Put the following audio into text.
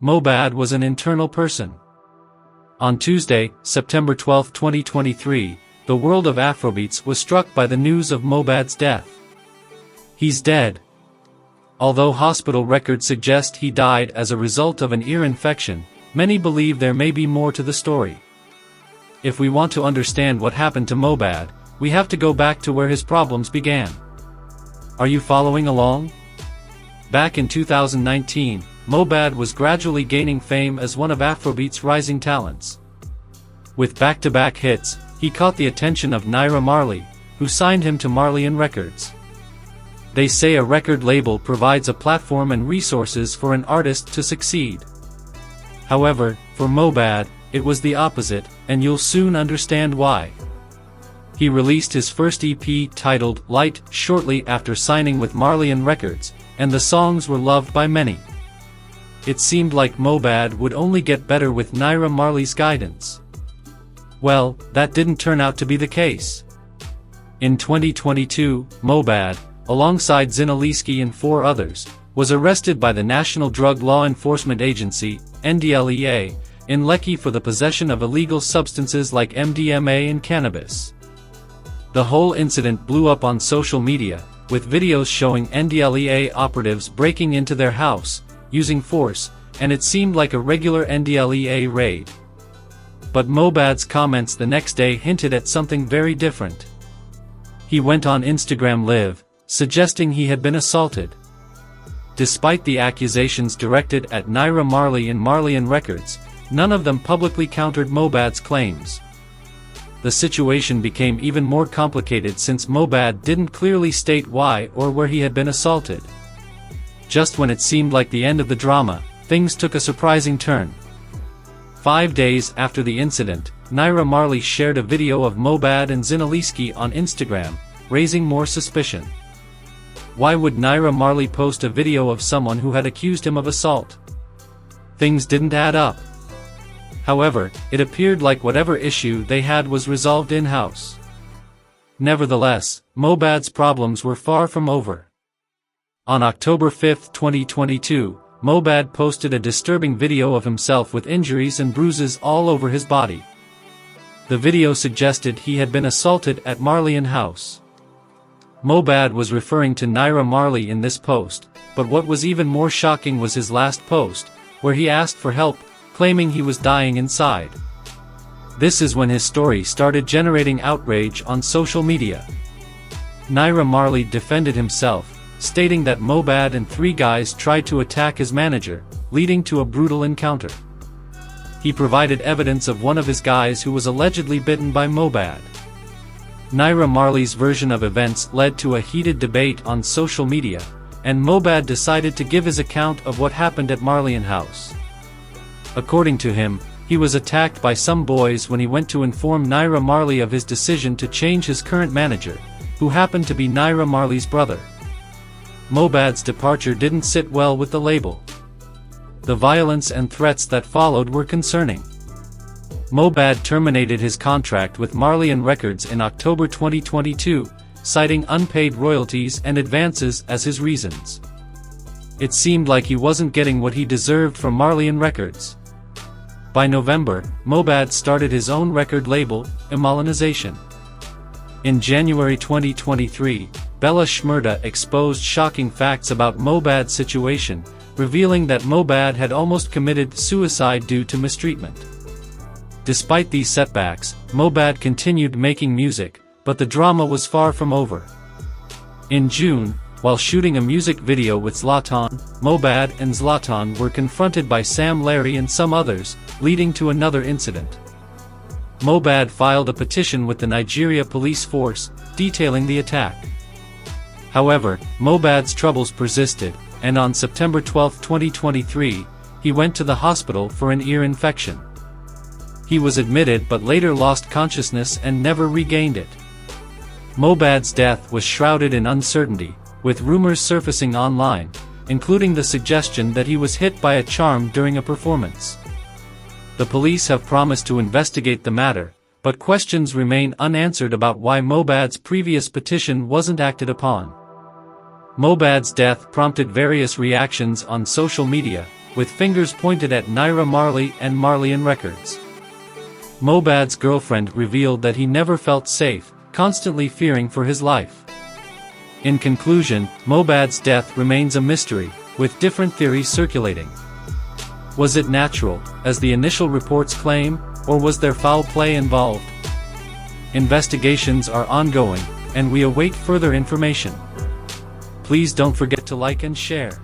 Mohbad was an internal person. On Tuesday, September 12, 2023, the world of Afrobeats was struck by the news of Mohbad's death. He's dead. Although hospital records suggest he died as a result of an ear infection, many believe there may be more to the story. If we want to understand what happened to Mohbad, we have to go back to where his problems began. Are you following along? Back in 2019, Mohbad was gradually gaining fame as one of Afrobeat's rising talents. With back-to-back hits, he caught the attention of Naira Marley, who signed him to Marley Records. They say a record label provides a platform and resources for an artist to succeed. However, for Mohbad, it was the opposite, and you'll soon understand why. He released his first EP titled Light shortly after signing with Marley Records, and the songs were loved by many. It seemed like Mohbad would only get better with Naira Marley's guidance. Well, that didn't turn out to be the case. In 2022, Mohbad, alongside Zinaliski and 4 others, was arrested by the National Drug Law Enforcement Agency, NDLEA, in Lekki for the possession of illegal substances like MDMA and cannabis. The whole incident blew up on social media, with videos showing NDLEA operatives breaking into their house, using force, and it seemed like a regular NDLEA raid. But Mohbad's comments the next day hinted at something very different. He went on Instagram Live, suggesting he had been assaulted. Despite the accusations directed at Naira Marley and Marley Records, none of them publicly countered Mohbad's claims. The situation became even more complicated since Mohbad didn't clearly state why or where he had been assaulted. Just when it seemed like the end of the drama, things took a surprising turn. 5 days after the incident, Naira Marley shared a video of Mohbad and Zinaliski on Instagram, raising more suspicion. Why would Naira Marley post a video of someone who had accused him of assault? Things didn't add up. However, it appeared like whatever issue they had was resolved in-house. Nevertheless, Mohbad's problems were far from over. On October 5, 2022, Mohbad posted a disturbing video of himself with injuries and bruises all over his body. The video suggested he had been assaulted at Marley House. Mohbad was referring to Naira Marley in this post, but what was even more shocking was his last post, where he asked for help, claiming he was dying inside. This is when his story started generating outrage on social media. Naira Marley defended himself, stating that Mohbad and 3 guys tried to attack his manager, leading to a brutal encounter. He provided evidence of one of his guys who was allegedly bitten by Mohbad. Naira Marley's version of events led to a heated debate on social media, and Mohbad decided to give his account of what happened at Marley House. According to him, he was attacked by some boys when he went to inform Naira Marley of his decision to change his current manager, who happened to be Naira Marley's brother. Mohbad's departure didn't sit well with the label. The violence and threats that followed were concerning. Mohbad terminated his contract with Marley Records in October 2022, citing unpaid royalties and advances as his reasons. It seemed like he wasn't getting what he deserved from Marley Records. By November, Mohbad started his own record label, Inventions. In January 2023, Bella Shmurda exposed shocking facts about Mohbad's situation, revealing that Mohbad had almost committed suicide due to mistreatment. Despite these setbacks, Mohbad continued making music, but the drama was far from over. In June, while shooting a music video with Zlatan, Mohbad and Zlatan were confronted by Sam Larry and some others, leading to another incident. Mohbad filed a petition with the Nigeria police force, detailing the attack. However, Mohbad's troubles persisted, and on September 12, 2023, he went to the hospital for an ear infection. He was admitted but later lost consciousness and never regained it. Mohbad's death was shrouded in uncertainty, with rumors surfacing online, including the suggestion that he was hit by a charm during a performance. The police have promised to investigate the matter, but questions remain unanswered about why Mohbad's previous petition wasn't acted upon. Mohbad's death prompted various reactions on social media, with fingers pointed at Naira Marley and Marleyan Records. Mohbad's girlfriend revealed that he never felt safe, constantly fearing for his life. In conclusion, Mohbad's death remains a mystery, with different theories circulating. Was it natural, as the initial reports claim, or was there foul play involved? Investigations are ongoing, and we await further information. Please don't forget to like and share.